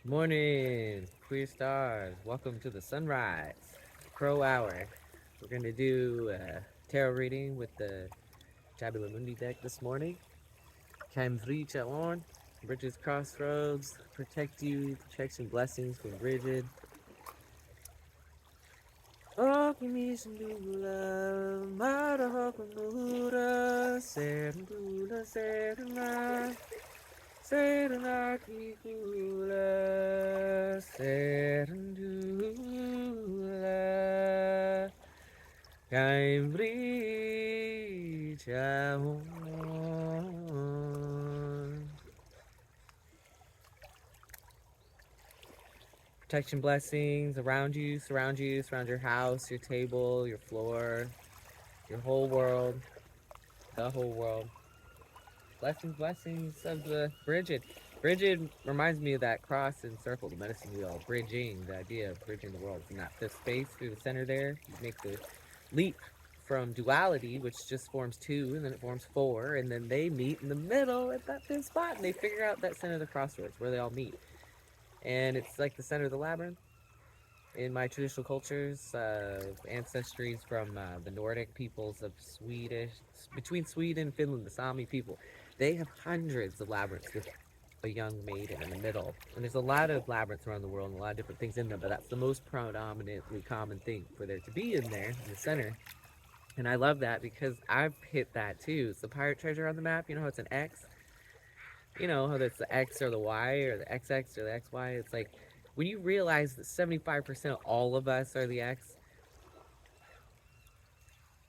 Morning, queer stars. Welcome to the sunrise, crow hour. We're going to do a tarot reading with the Tabula Mundi deck this morning. Camvricha on, Bridges Crossroads, protect you, protection blessings from Bridget. Oh, give me some new love, Mara Hokamura, Serendula, Serena. Serena Kikula, Serendula, Cambridge, protection blessings around you, surround your house, your table, your floor, your whole world, the whole world. Blessings, blessings of the Bridget. Bridget reminds me of that cross and circle, the medicine wheel, bridging, the idea of bridging the world. In that fifth space through the center there, you make the leap from duality, which just forms two, and then it forms four, and then they meet in the middle at that fifth spot, and they figure out that center of the crossroads where they all meet. And it's like the center of the labyrinth. In my traditional cultures, ancestries from the Nordic peoples of Swedish, between Sweden and Finland, the Sami people, they have hundreds of labyrinths with a young maiden in the middle. And there's a lot of labyrinths around the world and a lot of different things in them, but that's the most predominantly common thing for there to be in there, in the center. And I love that because I've hit that too. It's the pirate treasure on the map. You know how it's an X? You know how that's the X or the Y or the XX or the XY? It's like when you realize that 75% of all of us are the X,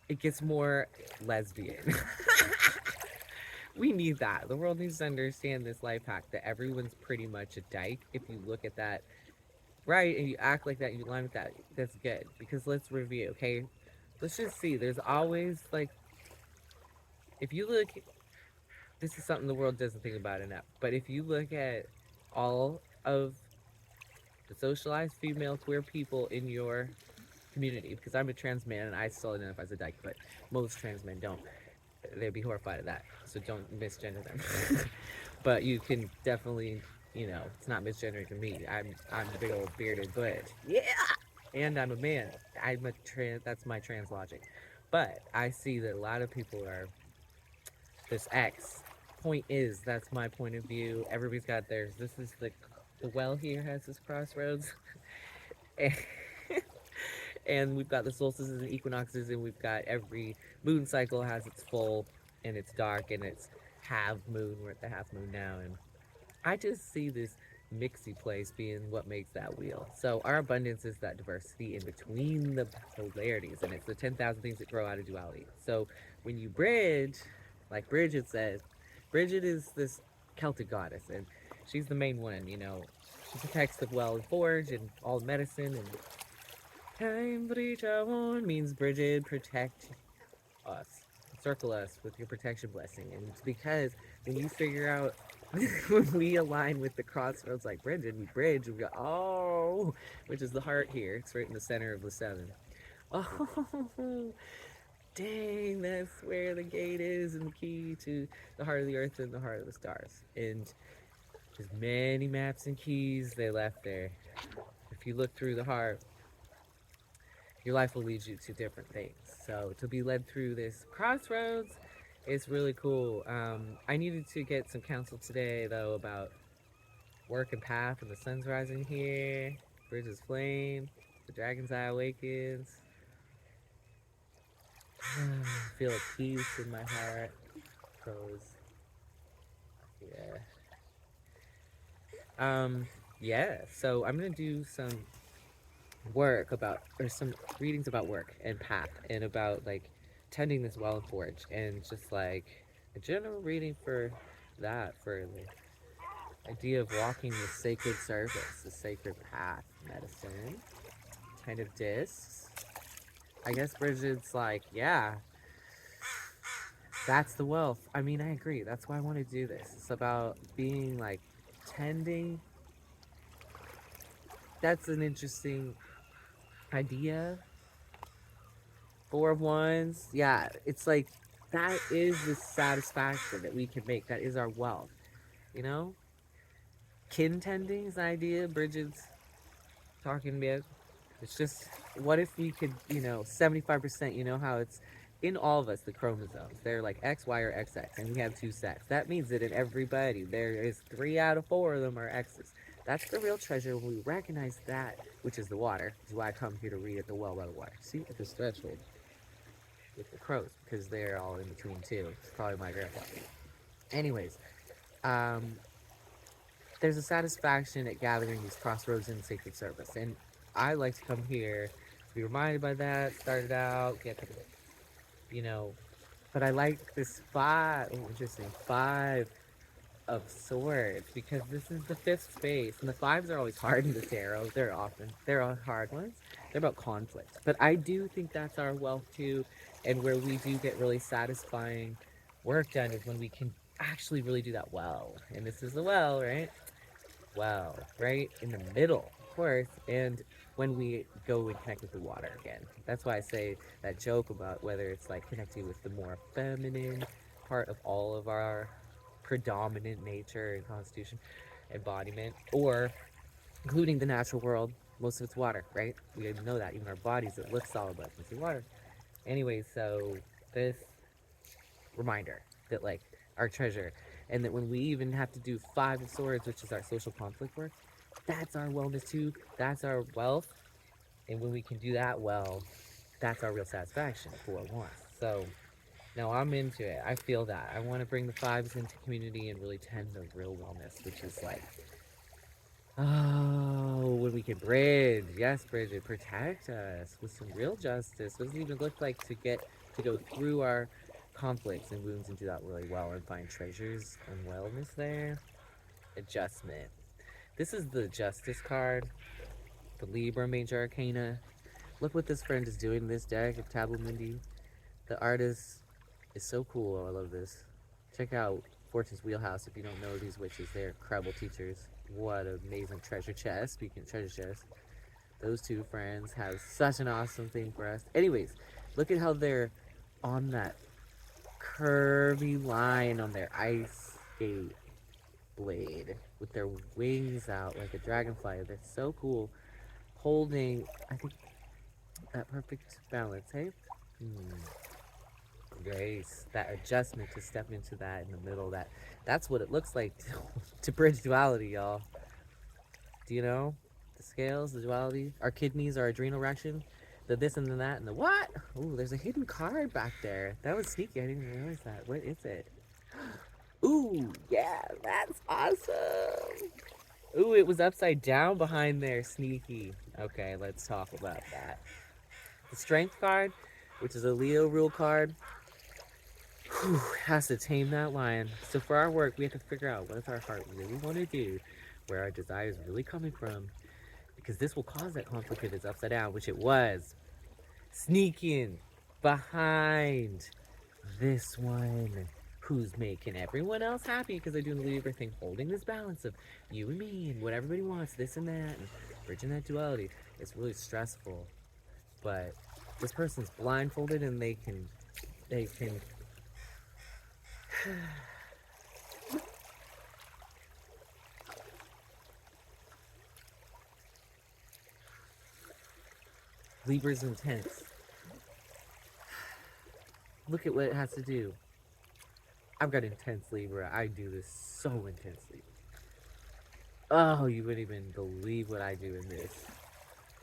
it gets more lesbian. We need that. The world needs to understand this life hack that everyone's pretty much a dyke. If you look at that right and you act like that, you line with that, that's good. Because let's review, okay? Let's just see. There's always like, if you look, this is something the world doesn't think about enough. But if you look at all of the socialized female queer people in your community, because I'm a trans man and I still identify as a dyke, but most trans men don't. They'd be horrified of that, so don't misgender them. But you can definitely, it's not misgendering to me. I'm the big old bearded butch. Yeah, and I'm a man. I'm a trans. That's my trans logic. But I see that a lot of people are this X. Point is, that's my point of view. Everybody's got theirs. This is the well here has this crossroads. And and we've got the solstices and equinoxes, and we've got every moon cycle has its full and it's dark and it's half moon. We're at the half moon now, and I just see this mixy place being what makes that wheel. So our abundance is that diversity in between the polarities, and it's the 10,000 things that grow out of duality. So when you bridge, like Bridget says, Bridget is this Celtic goddess, and she's the main one. She protects the well and forge and all medicine, and Cambridge means Bridget, protect us. Circle us with your protection blessing. And it's because when you figure out, when we align with the crossroads like Bridget, we bridge, we go, oh, which is the heart here. It's right in the center of the seven. Oh, dang, that's where the gate is and the key to the heart of the earth and the heart of the stars. And there's many maps and keys they left there. If you look through the heart, your life will lead you to different things. So to be led through this crossroads is really cool. I needed to get some counsel today, though, about work and path, and the sun's rising here, bridges flame, the dragon's eye awakens. Feel a peace in my heart. Crows. Yeah, so I'm gonna do some work about, or some readings about work and path, and about like tending this well and forge, and just like a general reading for that, for the idea of walking the sacred service, the sacred path, medicine, kind of discs. I guess Bridget's like, yeah, that's the wealth. I mean, I agree. That's why I want to do this. It's about being like tending. That's an interesting idea. Four of Wands. Yeah, it's like that is the satisfaction that we can make. That is our wealth. You know? kin tending is an idea Bridget's talking about. It's just, what if we could, 75%, you know how it's in all of us, the chromosomes. They're like X, Y, or XX, and we have two sets. That means that in everybody, there is 3 out of 4 of them are X's. That's the real treasure when we recognize that, which is the water. Which is why I come here to read at the well by the water. See, at this threshold with the crows, because they're all in between too. It's probably my grandpa. Anyways, um, there's a satisfaction at gathering these crossroads in sacred service, and I like to come here to be reminded by that. Started out, get the, you know, but I like this five. Oh, interesting, 5 of Swords, because this is the 5th space, and the 5s are always hard in the tarot. They're all hard ones. They're about conflict, but I do think that's our wealth too, and where we do get really satisfying work done is when we can actually really do that well. And this is the well, right? Well, right in the middle, of course, and when we go and connect with the water again. That's why I say that joke about whether it's like connecting with the more feminine part of all of our predominant nature and constitution embodiment, or including the natural world. Most of it's water, right? We know that. Even our bodies, it looks solid, but it's water. Anyway, so this reminder that, like, our treasure, and that when we even have to do 5 of Swords, which is our social conflict work, that's our wellness too. That's our wealth. And when we can do that well, that's our real satisfaction for what we want. So now I'm into it. I feel that. I want to bring the 5s into community and really tend the real wellness, which is like, oh, when we can bridge. Yes, Bridget, protect us with some real justice. What does it even look like to go through our conflicts and wounds and do that really well and find treasures and wellness there? Adjustment. This is the Justice card, the Libra Major Arcana. Look what this friend is doing in this deck of Tableau Mundi. The artist is so cool. Oh, I love this. Check out Fortune's Wheelhouse if you don't know these witches. They're incredible teachers. What an amazing treasure chest. Speaking of treasure chest, those two friends have such an awesome thing for us. Anyways, look at how they're on that curvy line on their ice skate blade with their wings out like a dragonfly. They're so cool. Holding, I think, that perfect balance, hey? Grace, that adjustment to step into that in the middle, that's what it looks like to bridge duality, y'all. Do you know? The scales, the duality, our kidneys, our adrenal reaction, the this and the that and the what? Ooh, there's a hidden card back there. That was sneaky. I didn't even realize that. What is it? Ooh, yeah, that's awesome. Ooh, it was upside down behind there. Sneaky. Okay, let's talk about that. The Strength card, which is a Leo rule card, has to tame that lion. So for our work, we have to figure out what does our heart really want to do, where our desire is really coming from, because this will cause that conflict if it's upside down, which it was. Sneaking behind this one, who's making everyone else happy because they're doing the Libra thing, holding this balance of you and me and what everybody wants, this and that, and bridging that duality. It's really stressful, but this person's blindfolded and they can Libra's intense. Look at what it has to do. I've got intense Libra. I do this so intensely. Oh, you wouldn't even believe what I do in this.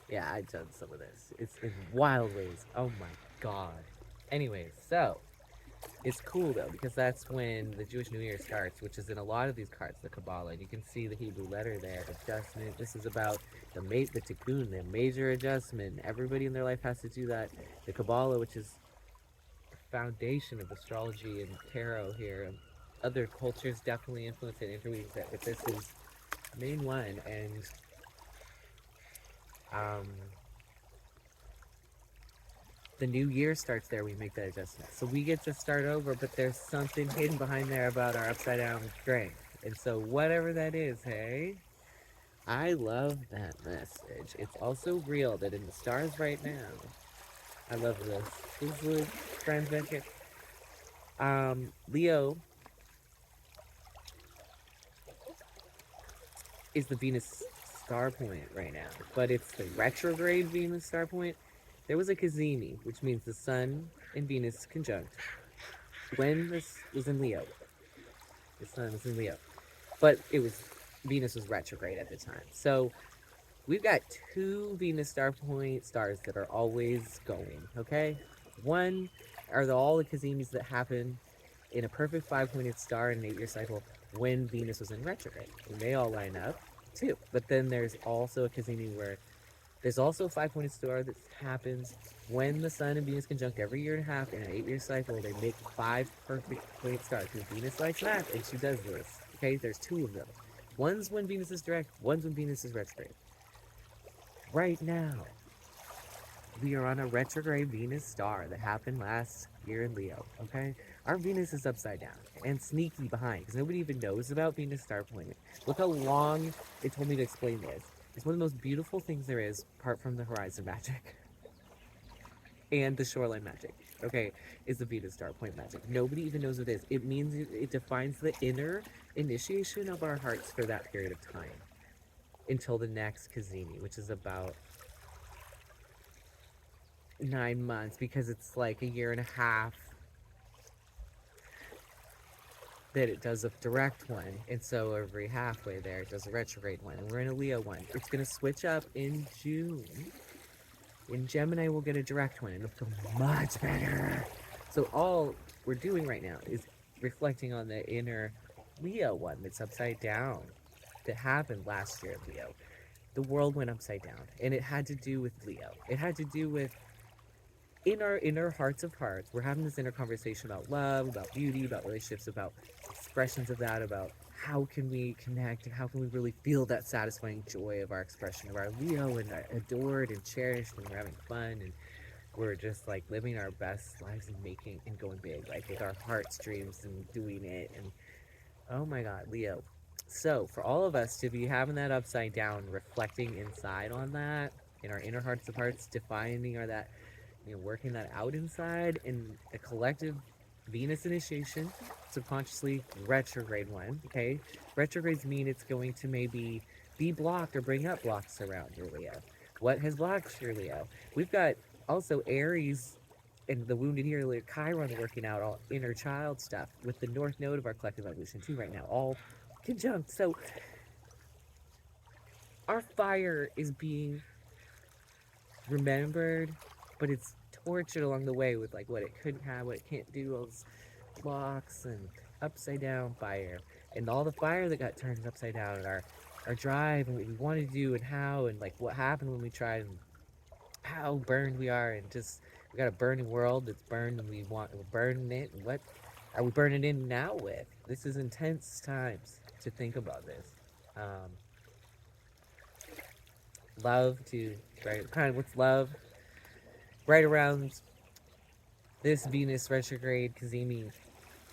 Yeah, I've done some of this. It's in wild ways. Oh my god. Anyways, so it's cool though, because that's when the Jewish New Year starts, which is in a lot of these cards, the Kabbalah. And you can see the Hebrew letter there, adjustment. This is about the tikkun, the major adjustment. Everybody in their life has to do that. The Kabbalah, which is the foundation of astrology and tarot here. Other cultures definitely influence and interweave it, but this is the main one. And the new year starts there, we make that adjustment. So we get to start over, but there's something hidden behind there about our upside down strength. And so whatever that is, hey, I love that message. It's also real that in the stars right now, I love this. This is transgender. Leo is the Venus star point right now, but it's the retrograde Venus star point. There was a cazimi, which means the Sun and Venus conjunct when this was in Leo. The Sun was in Leo, but it was Venus was retrograde at the time. So we've got two Venus star point stars that are always going. Okay, one are all the cazimis that happen in a perfect five-pointed star in an 8-year cycle when Venus was in retrograde. And they all line up too. But then there's also a cazimi where there's also a five-pointed star that happens when the Sun and Venus conjunct every year and a half in an 8-year cycle. They make 5 perfect point stars because Venus likes math and she does this. Okay, there's 2 of them. One's when Venus is direct, one's when Venus is retrograde. Right now, we are on a retrograde Venus star that happened last year in Leo, okay? Our Venus is upside down and sneaky behind because nobody even knows about Venus star point. Look how long it told me to explain this. It's one of the most beautiful things there is, apart from the horizon magic and the shoreline magic, okay, is the Venus star point magic. Nobody even knows what it is. It means it defines the inner initiation of our hearts for that period of time until the next cazimi, which is about 9 months, because it's like a year and a half that it does a direct one, and so every halfway there it does a retrograde one, and we're in a Leo one. It's going to switch up in June. In Gemini we'll get a direct one and it'll feel much better. So all we're doing right now is reflecting on the inner Leo one that's upside down that happened last year in Leo. The world went upside down, and it had to do with Leo. It had to do with in our inner hearts of hearts, we're having this inner conversation about love, about beauty, about relationships, about expressions of that, about how can we connect and how can we really feel that satisfying joy of our expression of our Leo and adored and cherished, and we're having fun and we're just like living our best lives and making and going big, like with our hearts, dreams, and doing it. And oh my God, Leo. So for all of us to be having that upside down, reflecting inside on that in our inner hearts of hearts, defining or that, you know, working that out inside in a collective Venus initiation, subconsciously retrograde one, okay? Retrogrades mean it's going to maybe be blocked or bring up blocks around your Leo. What has blocked your Leo? We've got also Aries and the wounded healer Chiron working out all inner child stuff with the North Node of our collective evolution too right now, all conjunct. So our fire is being remembered, but it's tortured along the way with like what it couldn't have, what it can't do, all those blocks and upside down fire, and all the fire that got turned upside down, and our drive and what we wanted to do and how, and like what happened when we tried, and how burned we are, and just we got a burning world that's burned, and we're burning it, and what are we burning in now with? This is intense times to think about this. Love to, right, kind of what's love right around this Venus retrograde cazimi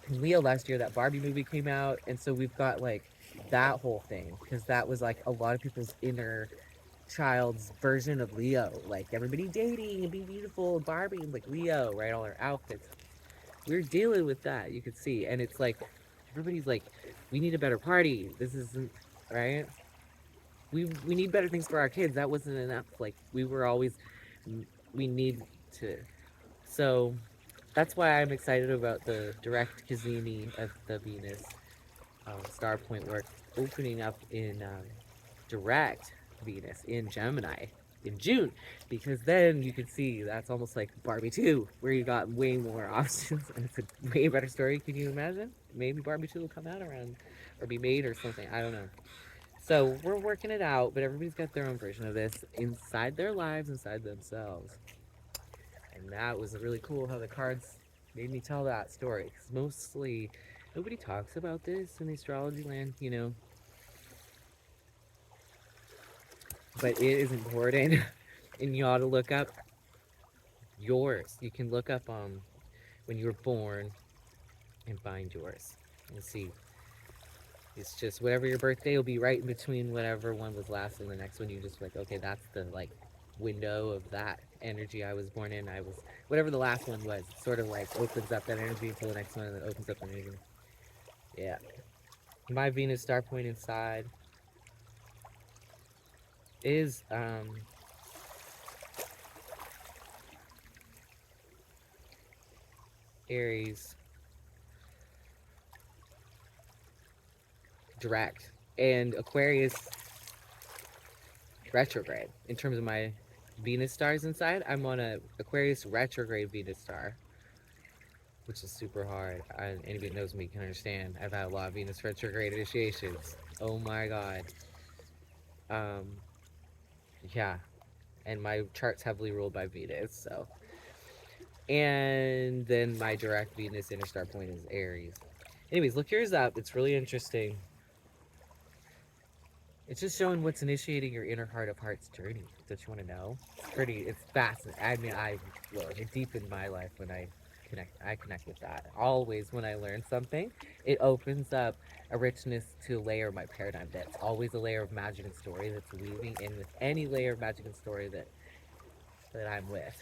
in Leo last year. That Barbie movie came out, and so we've got like that whole thing, because that was like a lot of people's inner child's version of Leo, like everybody dating and being beautiful, and Barbie and like Leo, right, all our outfits. We're dealing with that, you could see, and it's like everybody's like, we need a better party, this isn't right, we need better things for our kids. That wasn't enough, like we were always, we need to. So that's why I'm excited about the direct cazimi of the Venus star point work opening up in direct Venus in Gemini in June, because then you can see that's almost like Barbie 2, where you got way more options and it's a way better story. Can you imagine? Maybe Barbie 2 will come out around or be made or something. I don't know. So we're working it out, but everybody's got their own version of this inside their lives, inside themselves. And that was really cool how the cards made me tell that story. Because mostly, nobody talks about this in the astrology land, you know. But it is important, and you ought to look up yours. You can look up when you were born and find yours and see. It's just whatever your birthday will be right in between whatever one was last and the next one. You just like, okay, that's the like window of that energy I was born in. I was whatever the last one was. It sort of like opens up that energy until the next one, and then opens up the energy. Yeah. My Venus star point inside is Aries direct and Aquarius retrograde. In terms of my Venus stars inside, I'm on a Aquarius retrograde Venus star, which is super hard. Anybody that knows me can understand. I've had a lot of Venus retrograde initiations. Oh my god. Um, yeah, and my chart's heavily ruled by Venus, so. And then my direct Venus inner star point is Aries. Anyways, look yours up. It's really interesting. It's just showing what's initiating your inner heart of hearts journey. Don't you want to know? It's fascinating. I mean, it deepened my life when I connect with that. Always when I learn something, it opens up a richness to a layer of my paradigm that's always a layer of magic and story that's weaving in with any layer of magic and story that I'm with.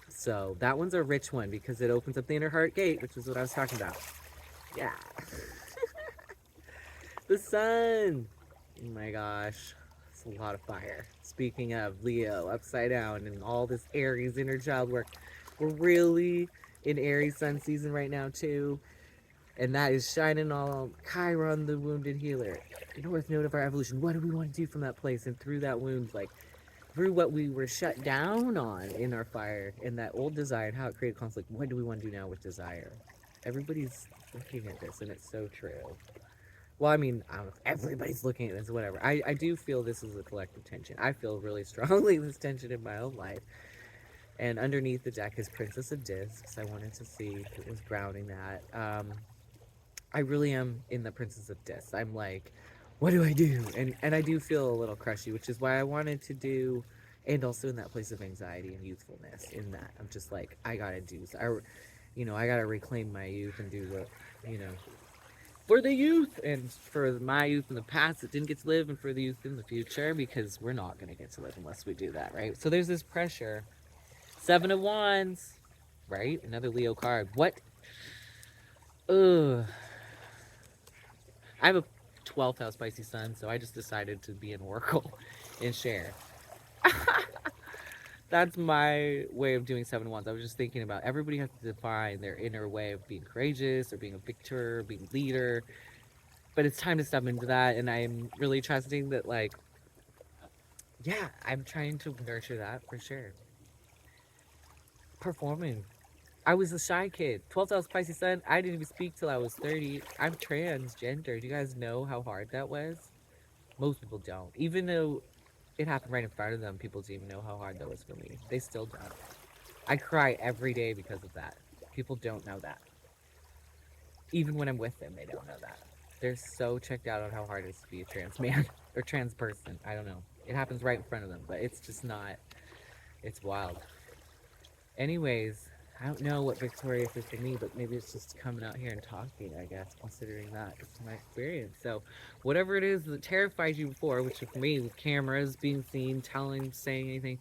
So that one's a rich one because it opens up the inner heart gate, which is what I was talking about. Yeah. The sun. Oh my gosh. It's a lot of fire. Speaking of Leo, upside down, and all this Aries inner child work. We're really in Aries sun season right now, too. And that is shining all Chiron, the wounded healer. North node of our evolution. What do we want to do from that place? And through that wound, like, through what we were shut down on in our fire, and that old desire and how it created conflict, what do we want to do now with desire? Everybody's looking at this, and it's so true. Well, I mean, I don't know if everybody's looking at this, whatever. I do feel this is a collective tension. I feel really strongly this tension in my own life. And underneath the deck is Princess of Discs. I wanted to see if it was grounding that. I really am in the Princess of Discs. I'm like, what do I do? And I do feel a little crushy, which is why I wanted to do, and also in that place of anxiety and youthfulness. In that, I'm just like, I gotta do. I gotta reclaim my youth and do what, for the youth and for my youth in the past that didn't get to live, and for the youth in the future, because we're not gonna get to live unless we do that, right? So there's this pressure. 7 of Wands, right? Another Leo card. What? Ugh. I have a 12th house Pisces sun, so I just decided to be an oracle and share. That's my way of doing 7 of Wands. I was just thinking about everybody has to define their inner way of being courageous or being a victor, being a leader. But it's time to step into that, and I'm really trusting that, like, yeah, I'm trying to nurture that for sure. Performing. I was a shy kid. 12th house Pisces sun. I didn't even speak till I was 30. I'm transgender. Do you guys know how hard that was? Most people don't. Even though it happened right in front of them, people don't even know how hard that was for me. They still don't. I cry every day because of that. People don't know that. Even when I'm with them, they don't know that. They're so checked out on how hard it is to be a trans man or trans person. I don't know. It happens right in front of them, but it's just not. It's wild. Anyways, I don't know what victorious is for me, but maybe it's just coming out here and talking, I guess, considering that it's my experience. So, whatever it is that terrified you before, which for me, with cameras, being seen, telling, saying anything,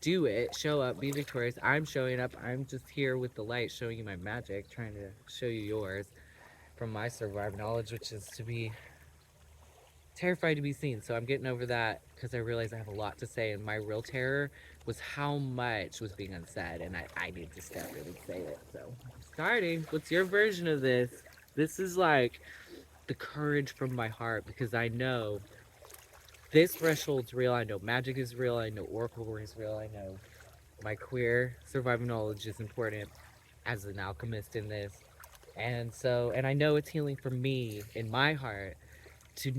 do it, show up, be victorious. I'm showing up. I'm just here with the light, showing you my magic, trying to show you yours from my survivor knowledge, which is to be terrified to be seen. So I'm getting over that because I realize I have a lot to say, and my real terror was how much was being unsaid, and I need to step in and say it. So I'm starting. What's your version of this? This is like the courage from my heart, because I know this threshold's real. I know magic is real. I know oracle is real. I know my queer survivor knowledge is important as an alchemist in this. And I know it's healing for me in my heart to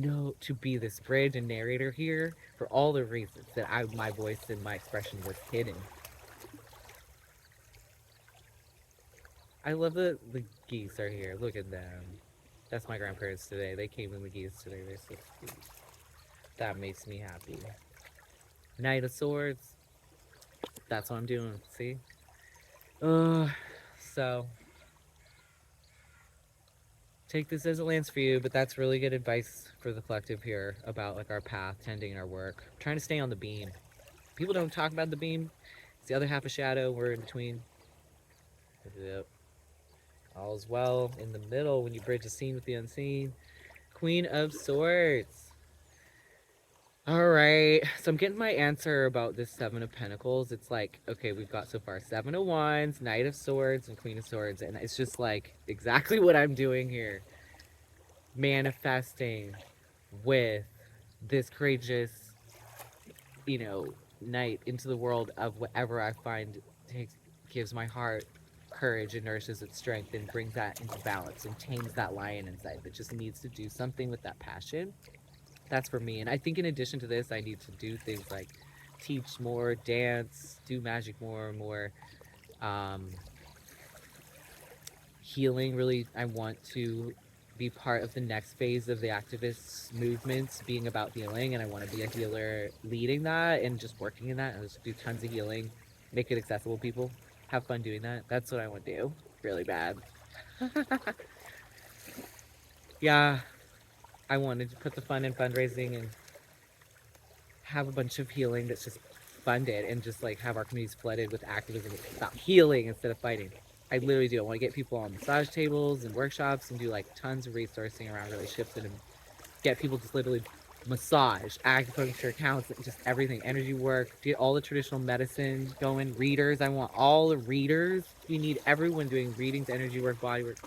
be this bridge and narrator here for all the reasons that my voice and my expression was hidden. I love that the geese are here. Look at them. That's my grandparents today. They came in the geese today. They're so sweet. That makes me happy. Knight of Swords. That's what I'm doing. See? So take this as it lands for you, but that's really good advice for the collective here about like our path, tending our work. I'm trying to stay on the beam. People don't talk about the beam. It's the other half of shadow. We're in between. Yep. All's well in the middle when you bridge a scene with the unseen. Queen of Swords. All right, so I'm getting my answer about this Seven of Pentacles. It's like, okay, we've got so far Seven of Wands, Knight of Swords, and Queen of Swords, and it's just like exactly what I'm doing here. Manifesting with this courageous, you know, knight into the world of whatever I find takes gives my heart courage and nourishes its strength and brings that into balance and tames that lion inside that just needs to do something with that passion. That's for me. And I think in addition to this, I need to do things like teach more, dance, do magic more and more. Um, Healing, really, I want to be part of the next phase of the activist movements being about healing, and I want to be a healer leading that and just working in that and just do tons of healing, make it accessible to people, have fun doing that. That's what I want to do really bad. Yeah, I wanted to put the fun in fundraising and have a bunch of healing that's just funded and just like have our communities flooded with activism about healing instead of fighting. I literally do. I want to get people on massage tables and workshops and do like tons of resourcing around relationships and get people just literally massage, acupuncture, counseling, just everything, energy work, get all the traditional medicine going, readers. I want all the readers. We need everyone doing readings, energy work, body work.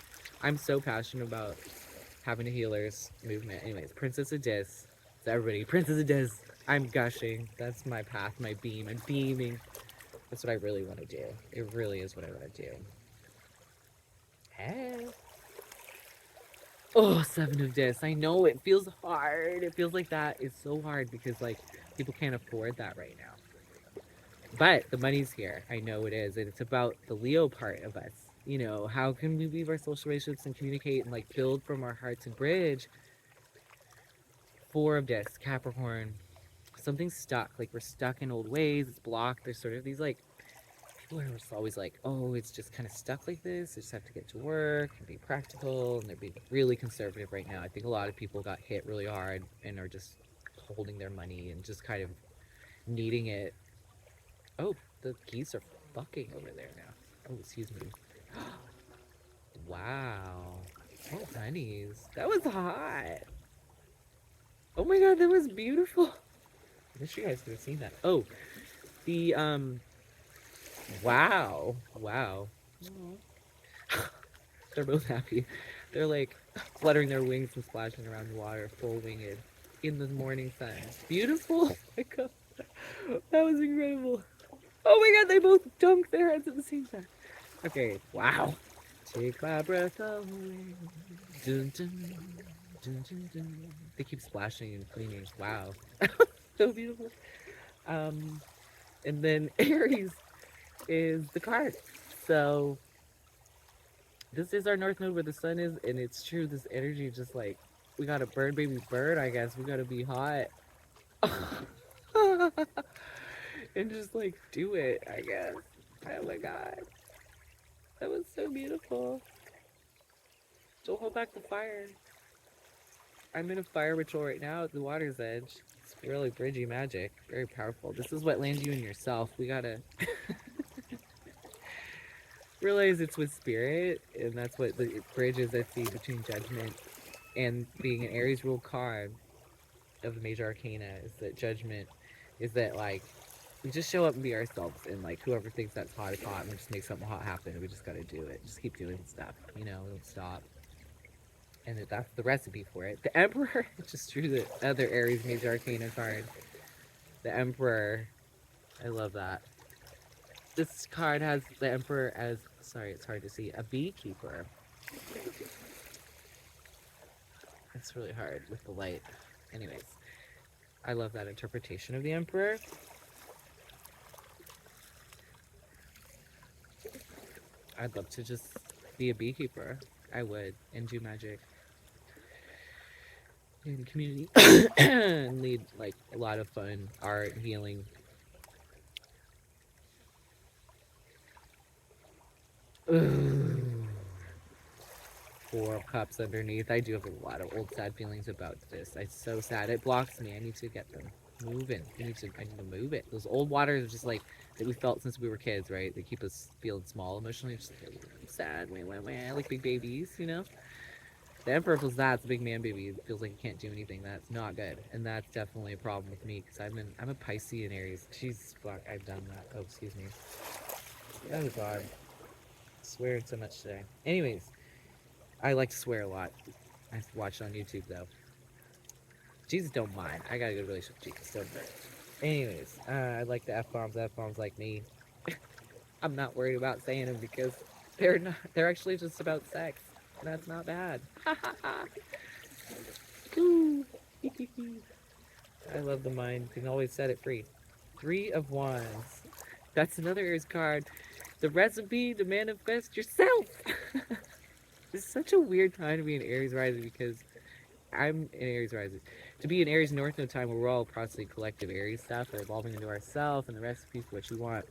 I'm so passionate about having a healers movement. Anyways, Princess of Dis. So everybody, Princess of Dis. I'm gushing. That's my path, my beam. I'm beaming. That's what I really want to do. It really is what I want to do. Hey. Oh, Seven of Dis. I know it feels hard. It feels like that is so hard because like people can't afford that right now. But the money's here. I know it is. And it's about the Leo part of us. You know, how can we weave our social relationships and communicate and like build from our hearts and bridge? Four of Dis, Capricorn. Something's stuck. Like we're stuck in old ways. It's blocked. There's sort of these like people are just always like, oh, it's just kind of stuck like this. They just have to get to work and be practical, and they're being really conservative right now. I think a lot of people got hit really hard and are just holding their money and just kind of needing it. Oh, the geese are fucking over there now. Oh, excuse me. Wow. Oh, honeys. That was hot. Oh my god, that was beautiful. I wish you guys could have seen that. Oh, the wow. Wow. They're both happy. They're like fluttering their wings and splashing around the water, full winged in the morning sun. Beautiful. Oh my god. That was incredible. Oh my god, they both dunked their heads at the same time. Okay, wow. Take my breath away. Dun, dun, dun, dun, dun. They keep splashing and cleaning. Wow. So beautiful. And then Aries is the card. So this is our north node where the sun is, and it's true, this energy just like we gotta burn baby bird, I guess. We gotta be hot. And just like do it, I guess. Oh my god. That was so beautiful. Don't hold back the fire. I'm in a fire ritual right now at the water's edge. It's really bridgy magic. Very powerful. This is what lands you in yourself. We gotta realize it's with spirit, and that's what the bridge is I see between judgment and being an Aries ruled card of the major arcana is that judgment is that like we just show up and be ourselves, and like whoever thinks that's hot is hot, and we just make something hot happen. We just gotta do it. Just keep doing stuff, you know, don't stop. And that's the recipe for it. The Emperor, just drew the other Aries major arcana card. The Emperor, I love that. This card has the Emperor as, sorry, it's hard to see, a beekeeper. It's really hard with the light. Anyways, I love that interpretation of the Emperor. I'd love to just be a beekeeper. I would, and do magic in the community and lead like a lot of fun art and healing. Ooh. Four of Cups underneath. I do have a lot of old sad feelings about this. It's so sad. It blocks me. I need to get them moving. I need to move it. Those old waters are just like that we felt since we were kids, right? They keep us feeling small emotionally. Just sad. Wah, wah, wah, like big babies, you know? The Emperor feels that. It's a big man baby. It feels like he can't do anything. That's not good. And that's definitely a problem with me because I'm a Pisces in Aries. Jesus fuck, I've done that. Oh, excuse me. Oh god. Swearing so much today. Anyways, I like to swear a lot. I watch it on YouTube though. Jesus don't mind. I got a good relationship with Jesus. Don't worry. Anyways, I like the F bombs. F bombs like me. I'm not worried about saying them because they're not. They're actually just about sex. That's not bad. I love the mind. You can always set it free. 3 of Wands. That's another Aries card. The recipe to manifest yourself. It's such a weird time to be an Aries rising because I'm an Aries rising. To be an Aries North Node time where we're all processing collective Aries stuff, we're evolving into ourself and the recipes for what you want.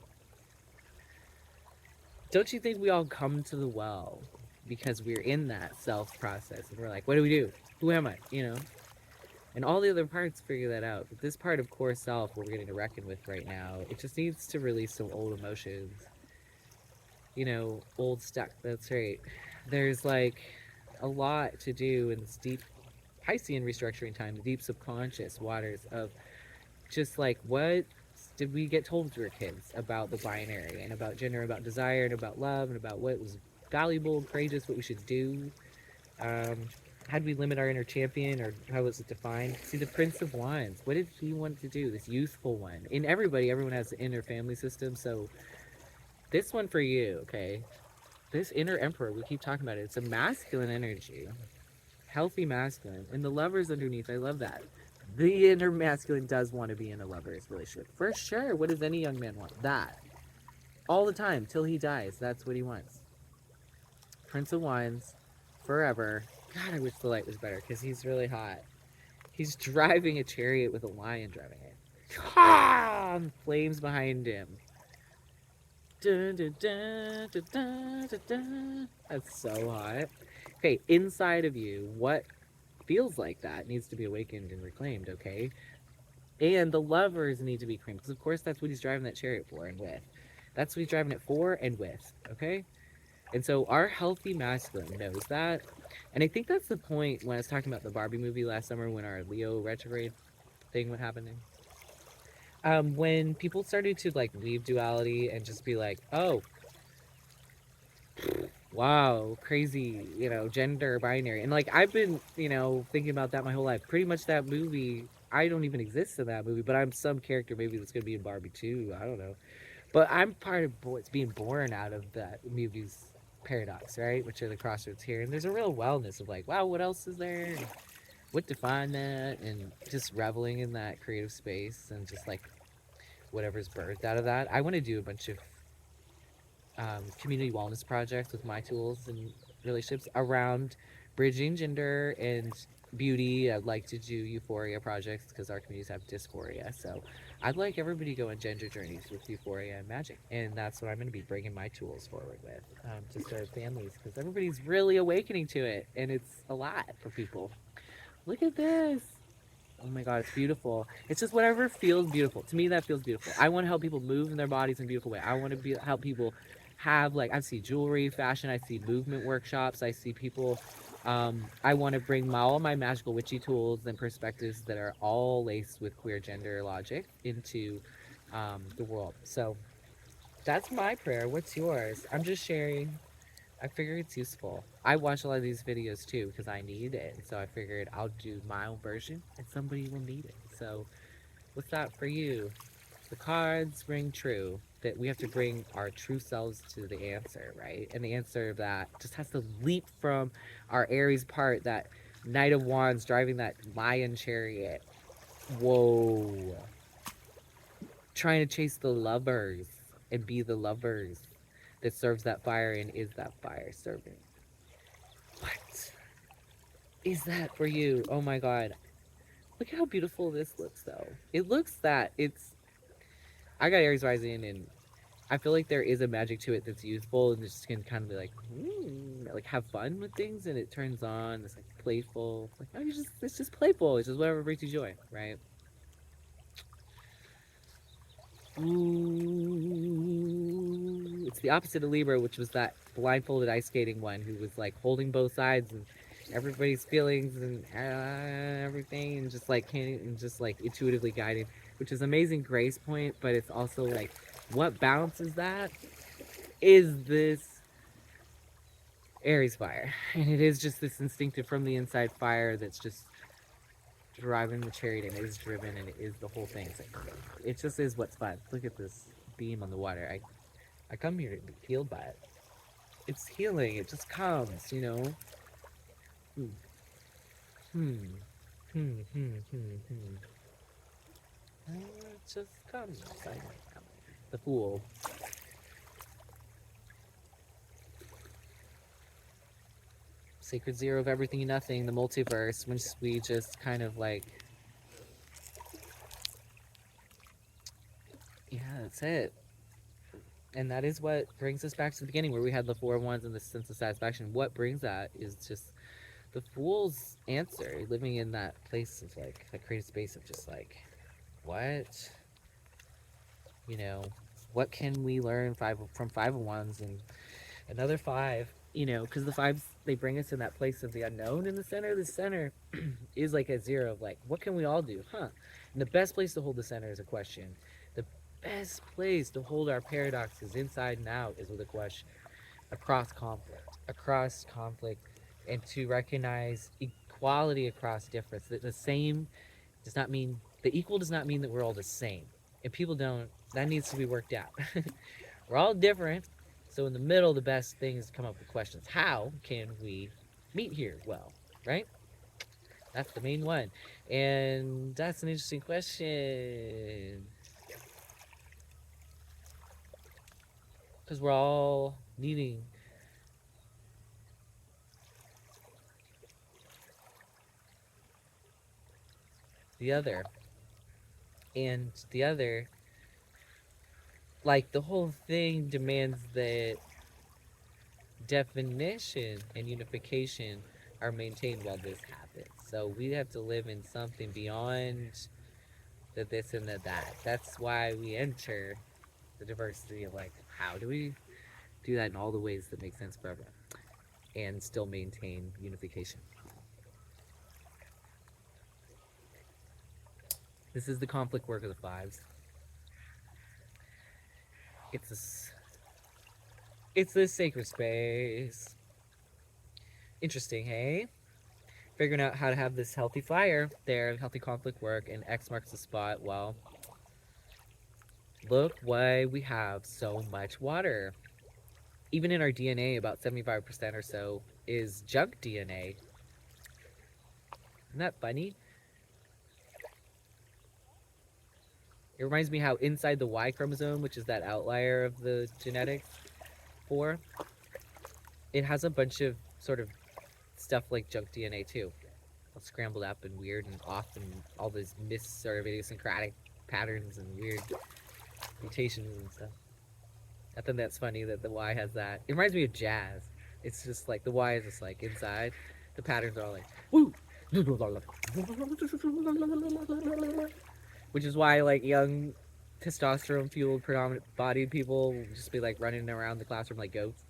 Don't you think we all come to the well because we're in that self process and we're like, what do we do? Who am I? You know? And all the other parts figure that out. But this part of core self we're getting to reckon with right now, it just needs to release some old emotions. You know, old stuff. That's right. There's like a lot to do in this deep Piscean restructuring time, the deep subconscious waters of just like what did we get told as we were kids about the binary and about gender, about desire, and about love, and about what was valuable and courageous, what we should do. Um, how did we limit our inner champion, or how was it defined? See, the Prince of Wands, what did he want to do? This youthful one. In everyone has the inner family system, so this one for you, okay? This inner emperor, we keep talking about it. It's a masculine energy, healthy masculine, and the lovers underneath. I love that. The inner masculine does want to be in a lover's relationship for sure. What does any young man want? That all the time till he dies. That's what he wants. Prince of Wands, forever. God, I wish the light was better because he's really hot. He's driving a chariot with a lion driving it. Ah, flames behind him. Dun, dun, dun, dun, dun, dun, dun. That's so hot. Okay, inside of you, what feels like that needs to be awakened and reclaimed, okay? And the lovers need to be creamed, because of course that's what he's driving that chariot for and with. That's what he's driving it for and with, okay? And so our healthy masculine knows that. And I think that's the point when I was talking about the Barbie movie last summer when our Leo retrograde thing was happening. When people started to like leave duality and just be like, oh, wow, crazy, you know, gender binary. And like I've been, you know, thinking about that my whole life. Pretty much that movie, I don't even exist in that movie, but I'm some character maybe that's gonna be in Barbie too. I don't know. But I'm part of what's being born out of that movie's paradox, right? Which are the crossroads here. And there's a real wellness of like, wow, what else is there? And what defined that? And just reveling in that creative space and just like whatever's birthed out of that. I want to do a bunch of community wellness projects with my tools and relationships around bridging gender and beauty. I'd like to do euphoria projects because our communities have dysphoria. So I'd like everybody to go on gender journeys with euphoria and magic. And that's what I'm going to be bringing my tools forward with to start families because everybody's really awakening to it. And it's a lot for people. Look at this. Oh my god, it's beautiful. It's just whatever feels beautiful. To me, that feels beautiful. I want to help people move in their bodies in a beautiful way. I want to help people have, like, I see jewelry, fashion, I see movement workshops, I see people. I want to bring all my magical witchy tools and perspectives that are all laced with queer gender logic into the world. So that's my prayer. What's yours? I'm just sharing. I figure it's useful. I watch a lot of these videos too because I need it. So I figured I'll do my own version and somebody will need it. So what's that for you? The cards ring true that we have to bring our true selves to the answer, right? And the answer of that just has to leap from our Aries part, that Knight of Wands driving that lion chariot. Whoa. Trying to chase the lovers and be the lovers that serves that fire and is that fire serving. What is that for you? Oh my god. Look at how beautiful this looks though. It looks that it's I got Aries rising and I feel like there is a magic to it that's useful and just can kind of be like have fun with things and it turns on. It's like playful. Like oh, it's just playful. It's just whatever brings you joy, right? Ooh, it's the opposite of Libra, which was that blindfolded ice skating one who was like holding both sides and everybody's feelings and everything, and just like and just like intuitively guiding, which is amazing grace point. But it's also like, what balances that is this Aries fire, and it is just this instinctive from the inside fire that's just driving the chariot, and it is driven, and it is the whole thing. It's like, it just is what's fun. Look at this beam on the water. I come here to be healed by it. It's healing. It just comes, you know. Hmm. Hmm. Hmm. It just comes. The Fool. Sacred Zero of everything and nothing, the multiverse, when we just kind of like, yeah, that's it. And that is what brings us back to the beginning, where we had the 4 ones and the sense of satisfaction. What brings that is just the Fool's answer, living in that place of like, that creative space of just like, what? You know, what can we learn from 5 of Wands and another 5? You know, because the 5s, they bring us in that place of the unknown in the center. The center is like a 0 of like, what can we all do? Huh? And the best place to hold the center is a question. The best place to hold our paradoxes inside and out is with a question. Across conflict, and to recognize equality across difference. The same does not mean, the equal does not mean that we're all the same. And people don't, that needs to be worked out. We're all different. So in the middle, the best thing is to come up with questions. How can we meet here? Well, right? That's the main one. And that's an interesting question. Because we're all needing the other. And the other, like, the whole thing demands that definition and unification are maintained while this happens. So we have to live in something beyond the this and the that. That's why we enter the diversity of like, how do we do that in all the ways that make sense for everyone and still maintain unification. This is the conflict work of the 5s. It's this sacred space. Interesting, hey? Figuring out how to have this healthy fire there, healthy conflict work, and X marks the spot. Well, look why we have so much water. Even in our DNA, about 75% or so is junk DNA. Isn't that funny? It reminds me how inside the Y chromosome, which is that outlier of the genetics 4, it has a bunch of sort of stuff like junk DNA too. All scrambled up and weird and off, and all these sort of idiosyncratic patterns and weird mutations and stuff. I think that's funny that the Y has that. It reminds me of jazz. It's just like the Y is just like inside. The patterns are all like, woo! Which is why like young testosterone fueled predominant bodied people will just be like running around the classroom like goats.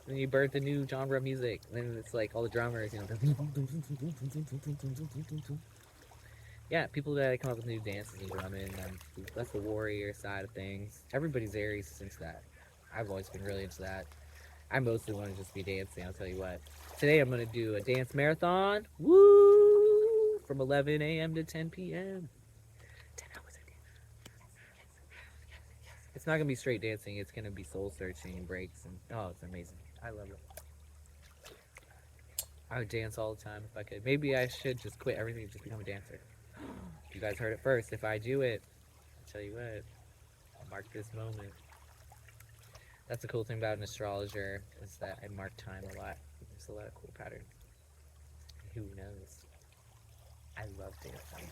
And you birth a new genre of music, and then it's like all the drummers, you know. Yeah, people that come up with new dances and drumming, that's the warrior side of things. Everybody's Aries into that. I've always been really into that. I mostly want to just be dancing, I'll tell you what. Today I'm going to do a dance marathon. Woo! From 11 a.m. to 10 p.m. 10 hours a day. It's not going to be straight dancing. It's going to be soul searching and breaks. And oh, it's amazing. I love it. I would dance all the time if I could. Maybe I should just quit everything and just become a dancer. You guys heard it first. If I do it, I'll tell you what. I'll mark this moment. That's the cool thing about an astrologer, is that I mark time a lot. There's a lot of cool patterns. Who knows? I love dancing.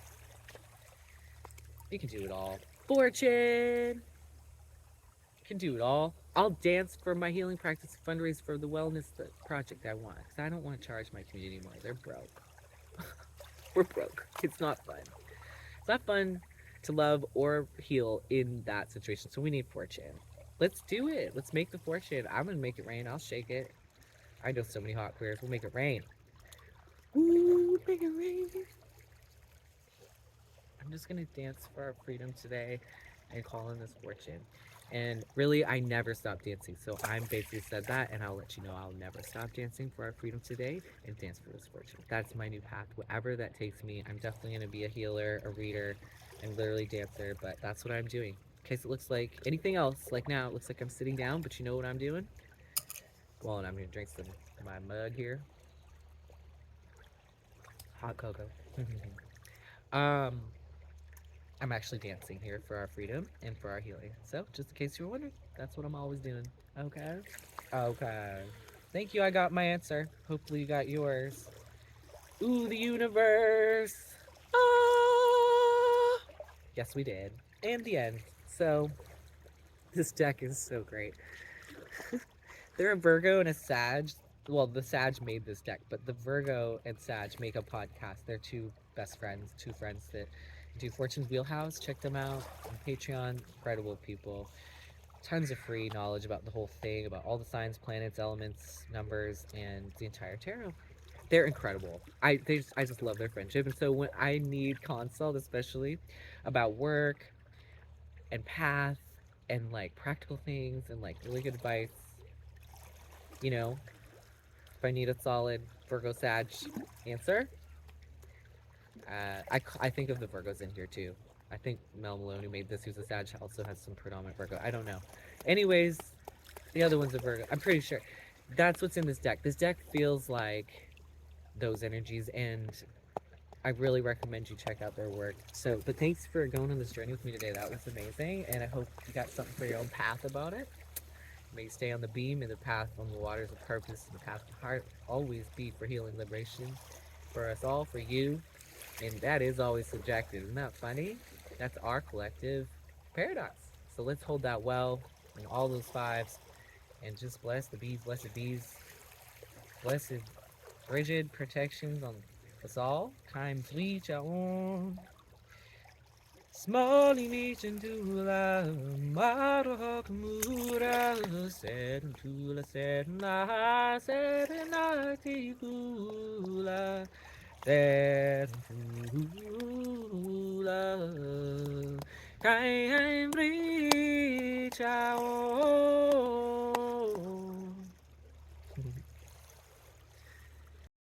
You can do it all. Fortune! You can do it all. I'll dance for my healing practice, fundraise for the wellness project I want. Because I don't want to charge my community more. They're broke. We're broke. It's not fun. It's not fun to love or heal in that situation. So we need fortune. Let's do it. Let's make the fortune. I'm gonna make it rain. I'll shake it. I know so many hot queers. We'll make it rain. Ooh, make it rain. I'm just gonna dance for our freedom today and call in this fortune. And really, I never stop dancing. So I'm basically said that, and I'll let you know I'll never stop dancing for our freedom today and dance for this fortune. That's my new path. Wherever that takes me, I'm definitely gonna be a healer, a reader, and literally dancer. But that's what I'm doing. In case it looks like anything else, like now, it looks like I'm sitting down. But you know what I'm doing? Well, and I'm gonna drink some my mug here, hot cocoa. um, I'm actually dancing here for our freedom and for our healing. So, just in case you were wondering, that's what I'm always doing. Okay? Okay. Thank you. I got my answer. Hopefully, you got yours. Ooh, the universe. Ah! Yes, we did. And the end. So, this deck is so great. They're a Virgo and a Sag. Well, the Sag made this deck, but the Virgo and Sag make a podcast. They're two friends that do Fortune's Wheelhouse. Check them out on Patreon. Incredible people. Tons of free knowledge about the whole thing, about all the signs, planets, elements, numbers, and the entire tarot. They're incredible. I just love their friendship. And so when I need consult, especially about work and path and like practical things and like really good advice, you know, if I need a solid Virgo Sag answer, I think of the Virgos in here too. I think Mel Maloney made this, who's a Sag, also has some predominant Virgo. I don't know. Anyways, the other one's a Virgo. I'm pretty sure. That's what's in this deck. This deck feels like those energies, and I really recommend you check out their work. So, but thanks for going on this journey with me today. That was amazing, and I hope you got something for your own path about it. May you stay on the beam and the path on the waters of purpose and the path of heart. Always be for healing liberation for us all, for you. And that is always subjective. Isn't that funny? That's our collective paradox. So let's hold that well in all those fives and just bless the bees, blessed bees, blessed rigid protections on us all. Times we shall on. Small nation to la mara kamura said to la said na tikula said to la kai bri chao